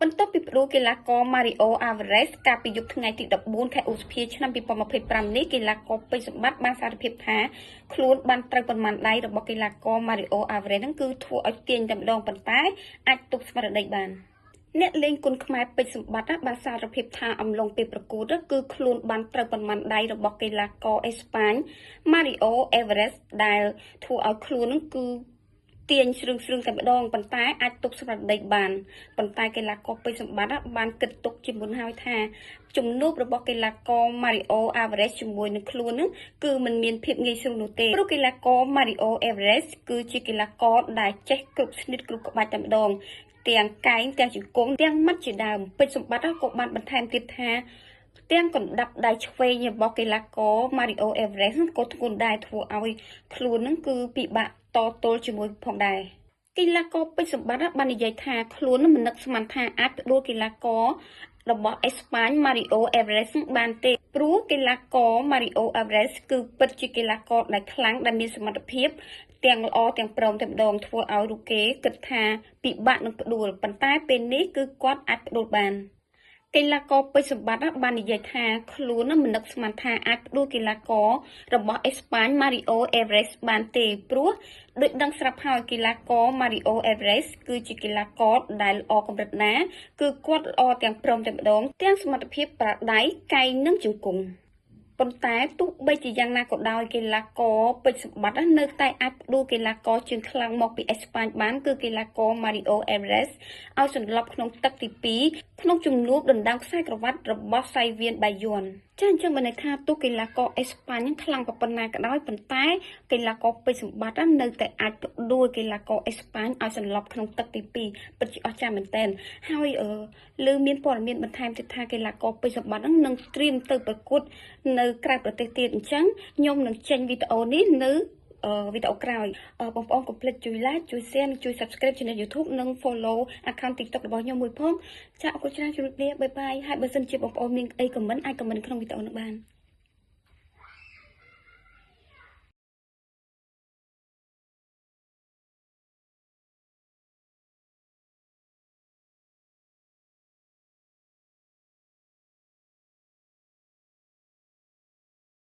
បន្ទាប់ពីប្រូកីឡាករ Mario Alvarez កាលពីយប់ថ្ងៃទី14 ខែឧសភាឆ្នាំ2025 នេះកីឡាករពេជ្រសម្បត្តិបានសារភាពថាខ្លួនបានត្រូវប៉ុន្មានដៃរបស់កីឡាករ Mario Alvarez ហ្នឹងគឺធ្វើឲ្យទាញតែម្ដងប៉ុន្តែអាចទប់ស្មារតីបានអ្នកលេងគុនខ្មែរពេជ្រសម្បត្តិបានសារភាពថាអំឡុងពេលប្រកួតគឺខ្លួនបានត្រូវប៉ុន្មានដៃរបស់កីឡាករអេស្ប៉ាញ Mario Alvarez ដែលធ្វើឲ្យខ្លួនហ្នឹងគឺទាញស្រឿងតែម្ដងប៉ុន្តែអាចទប់ស្មារតីបានប៉ុន្តែកីឡាករពេជ្រសម្បត្តិបានគិតទុកជាមុនហើយថាជំនួបរបស់កីឡាករ Mario Alvarez ជាមួយនឹងខ្លួននឹងគឺមិនមានភាពងាយស្រួលនោះទេព្រោះកីឡាករ Mario Alvarez គឺជាកីឡាករដែលចេះគ្រប់ស្និតគ្រប់ក្បាច់តែម្ដងទាំងកែងទាំងជង្គង់ទាំងម៉ាត់ជាដើមពេជ្រសម្បត្តិក៏បានបន្ថែមទៀតថាទាំងកណ្ដាប់ដៃឆ្វេងរបស់កីឡាករ Mario Alvarez ក៏ធ្ងន់ដែរធ្វើឲ្យខ្លួននឹងគឺពិបាកតទល់ជាមួយផងដែរកីឡាករពេជ្រសម្បត្តិបាននិយាយថាខ្លួនមិននឹកស្មានថាអាចដួលកីឡាកររបស់អេស្ប៉ាញ Mario Alvarez បានទេព្រោះកីឡាករ Mario Alvarez គឺពិតជាកីឡាករដែលខ្លាំងដែលមានសមត្ថភាពទាំងល្អទាំងព្រមតែម្ដងធ្វើឲ្យរូគេគិតថាពិបាកនឹងផ្ដួលប៉ុន្តែពេលនេះគឺគាត់អាចផ្ដួលបានកីឡាករពេជ្រសម្បត្តិបាននិយាយថាខ្លួនមិននឹកស្មានថាអាចផ្ដួលកីឡាកររបស់អេស្ប៉ាញ Mario Alvarez បានទេព្រោះដូចដឹងស្រាប់ហើយកីឡាករ Mario Alvarez គឺជាកីឡាករដែលល្អកម្រិតណាគឺគាត់ល្អទាំងព្រមតែម្ដងទាំងសមត្ថភាពប្រដៃកែងនិងជង្គង់ប៉ុន្តែទោះបីជាយ៉ាងណាក៏ដោយកីឡាករពេជ្រសម្បត្តិនៅតែអាចផ្ដួលកីឡាករជើងខ្លាំងមកពីអេស្ប៉ាញបានគឺកីឡាករ Mario Alvarez ឲ្យសន្លប់ក្នុងទឹកទី2ក្នុងជំនួបដណ្ដើមខ្សែក្រវ៉ាត់របស់សៃវៀនបាយ័នចាអញ្ចឹងបានន័យថាទោះកីឡាករអេស្ប៉ាញខ្លាំងប៉ុណ្ណាក៏ដោយប៉ុន្តែកីឡាករពេជ្រសម្បត្តិនៅតែអាចផ្ដួលកីឡាករអេស្ប៉ាញឲ្យសន្លប់ក្នុងទឹកទី2ពិតជាអស្ចារ្យមែនទែនហើយលើមានព័ត៌មានបន្ថែមទៀតថាកីឡាករពេជ្រសម្បត្តិនឹងត្រៀមទៅប្រកួតនៅក្រៅប្រទេសទៀតអញ្ចឹងខ្ញុំនឹងចេញវីដេអូនេះនៅវីដេអូក្រោយបងប្អូនកុំភ្លេចជួយ like ជួយ share និងជួយ subscribe channel YouTube និង follow account TikTok របស់ខ្ញុំមួយផងចាអរគុណច្រើនជម្រាបលាបាយបាយហើយបើសិនជាបងប្អូនមានអី comment អាច comment ក្នុងវីដេអូនេះបាន